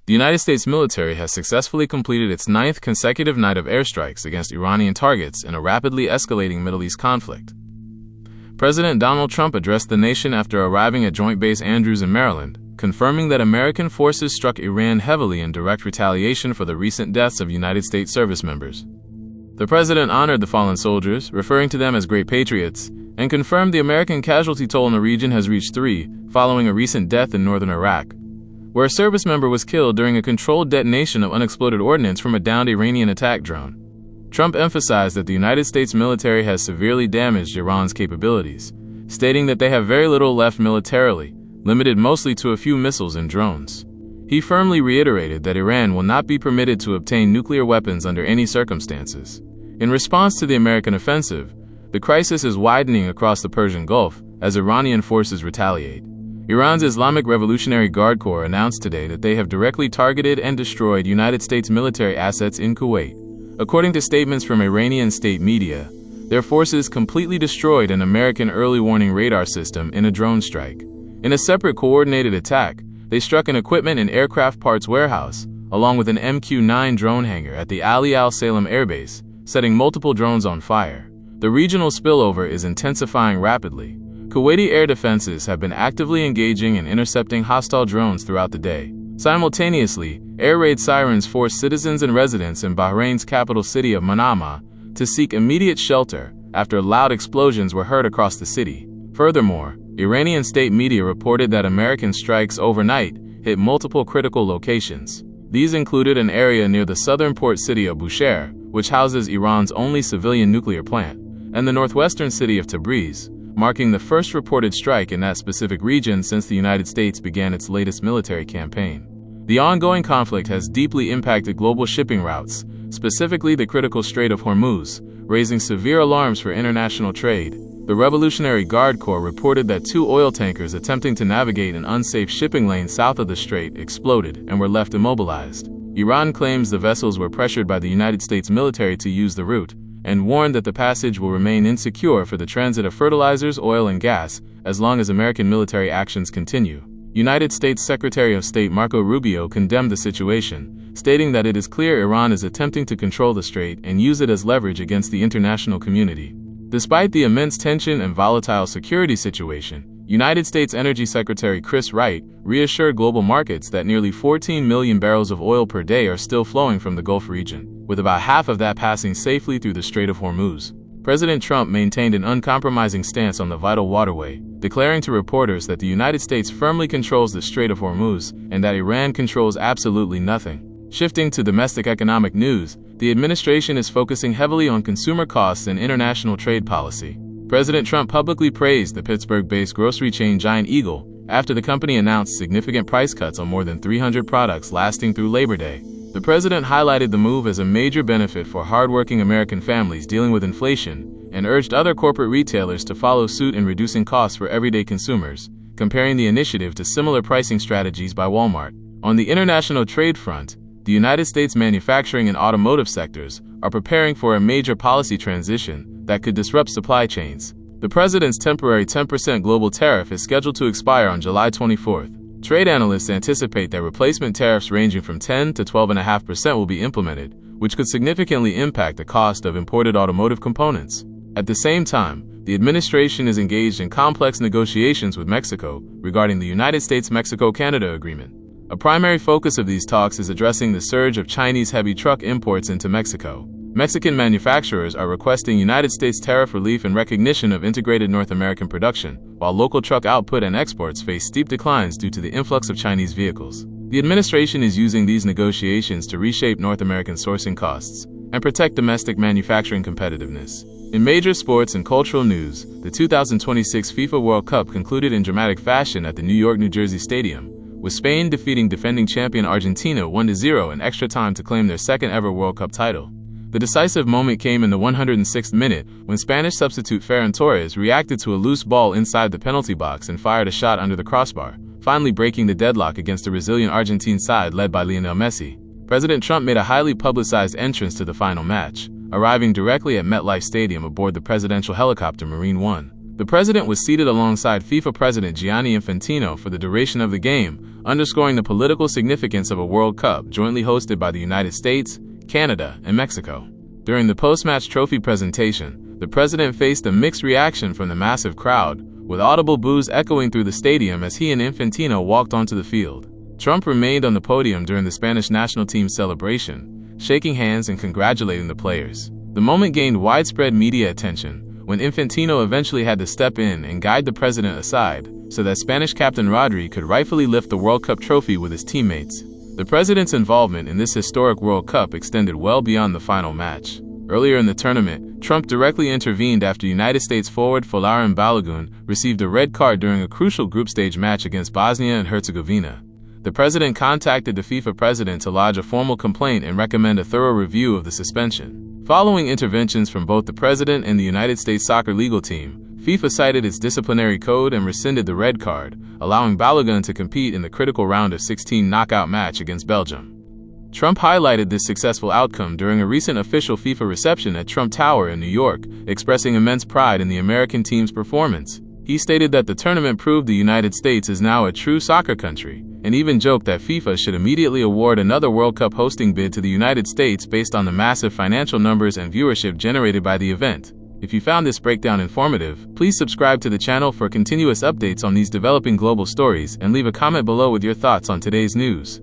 The United States military has successfully completed its 9th consecutive night of airstrikes against Iranian targets in a rapidly escalating Middle East conflict. President Donald Trump addressed the nation after arriving at Joint Base Andrews in Maryland, confirming that American forces struck Iran heavily in direct retaliation for the recent deaths of United States service members. The president honored the fallen soldiers, referring to them as great patriots, and confirmed the American casualty toll in the region has reached 3, following a recent death in northern Iraq, where a service member was killed during a controlled detonation of unexploded ordnance from a downed Iranian attack drone. Trump emphasized that the United States military has severely damaged Iran's capabilities, stating that they have very little left militarily, limited mostly to a few missiles and drones. He firmly reiterated that Iran will not be permitted to obtain nuclear weapons under any circumstances. In response to the American offensive, the crisis is widening across the Persian Gulf as Iranian forces retaliate. Iran's Islamic Revolutionary Guard Corps announced today that they have directly targeted and destroyed United States military assets in Kuwait. According to statements from Iranian state media, their forces completely destroyed an American early warning radar system in a drone strike. In a separate coordinated attack, they struck an equipment and aircraft parts warehouse, along with an MQ-9 drone hangar at the Ali Al Salem Air Base, setting multiple drones on fire. The regional spillover is intensifying rapidly. Kuwaiti air defenses have been actively engaging and intercepting hostile drones throughout the day. Simultaneously, air raid sirens forced citizens and residents in Bahrain's capital city of Manama to seek immediate shelter after loud explosions were heard across the city. Furthermore, Iranian state media reported that American strikes overnight hit multiple critical locations. These included an area near the southern port city of Bushehr, which houses Iran's only civilian nuclear plant, and the northwestern city of Tabriz, marking the first reported strike in that specific region since the United States began its latest military campaign. The ongoing conflict has deeply impacted global shipping routes, specifically the critical Strait of Hormuz, raising severe alarms for international trade. The Revolutionary Guard Corps reported that 2 oil tankers attempting to navigate an unsafe shipping lane south of the strait exploded and were left immobilized. Iran claims the vessels were pressured by the United States military to use the route, and warned that the passage will remain insecure for the transit of fertilizers, oil, and gas as long as American military actions continue. United States Secretary of State Marco Rubio condemned the situation, stating that it is clear Iran is attempting to control the strait and use it as leverage against the international community. Despite the immense tension and volatile security situation, United States Energy Secretary Chris Wright reassured global markets that nearly 14 million barrels of oil per day are still flowing from the Gulf region, with about half of that passing safely through the Strait of Hormuz. President Trump maintained an uncompromising stance on the vital waterway, declaring to reporters that the United States firmly controls the Strait of Hormuz and that Iran controls absolutely nothing. Shifting to domestic economic news, the administration is focusing heavily on consumer costs and international trade policy. President Trump publicly praised the Pittsburgh-based grocery chain Giant Eagle after the company announced significant price cuts on more than 300 products lasting through Labor Day. The president highlighted the move as a major benefit for hardworking American families dealing with inflation and urged other corporate retailers to follow suit in reducing costs for everyday consumers, comparing the initiative to similar pricing strategies by Walmart. On the international trade front, the United States manufacturing and automotive sectors are preparing for a major policy transition that could disrupt supply chains. The president's temporary 10% global tariff is scheduled to expire on July 24th. Trade analysts anticipate that replacement tariffs ranging from 10 to 12.5% will be implemented, which could significantly impact the cost of imported automotive components. At the same time, the administration is engaged in complex negotiations with Mexico regarding the United States-Mexico-Canada agreement. A primary focus of these talks is addressing the surge of Chinese heavy truck imports into Mexico. Mexican manufacturers are requesting United States tariff relief in recognition of integrated North American production, while local truck output and exports face steep declines due to the influx of Chinese vehicles. The administration is using these negotiations to reshape North American sourcing costs and protect domestic manufacturing competitiveness. In major sports and cultural news, the 2026 FIFA World Cup concluded in dramatic fashion at the New York-New Jersey Stadium, with Spain defeating defending champion Argentina 1-0 in extra time to claim their second-ever World Cup title. The decisive moment came in the 106th minute when Spanish substitute Ferran Torres reacted to a loose ball inside the penalty box and fired a shot under the crossbar, finally breaking the deadlock against a resilient Argentine side led by Lionel Messi. President Trump made a highly publicized entrance to the final match, arriving directly at MetLife Stadium aboard the presidential helicopter Marine One. The president was seated alongside FIFA President Gianni Infantino for the duration of the game, underscoring the political significance of a World Cup jointly hosted by the United States, Canada, and Mexico. During the post-match trophy presentation, the president faced a mixed reaction from the massive crowd, with audible boos echoing through the stadium as he and Infantino walked onto the field. Trump remained on the podium during the Spanish national team's celebration, shaking hands and congratulating the players. The moment gained widespread media attention when Infantino eventually had to step in and guide the president aside so that Spanish captain Rodri could rightfully lift the World Cup trophy with his teammates. The president's involvement in this historic World Cup extended well beyond the final match. Earlier in the tournament, Trump directly intervened after United States forward Folarin Balogun received a red card during a crucial group stage match against Bosnia and Herzegovina. The president contacted the FIFA president to lodge a formal complaint and recommend a thorough review of the suspension. Following interventions from both the president and the United States soccer legal team, FIFA cited its disciplinary code and rescinded the red card, allowing Balogun to compete in the critical round of 16 knockout match against Belgium. Trump highlighted this successful outcome during a recent official FIFA reception at Trump Tower in New York, expressing immense pride in the American team's performance. He stated that the tournament proved the United States is now a true soccer country, and even joked that FIFA should immediately award another World Cup hosting bid to the United States based on the massive financial numbers and viewership generated by the event. If you found this breakdown informative, please subscribe to the channel for continuous updates on these developing global stories and leave a comment below with your thoughts on today's news.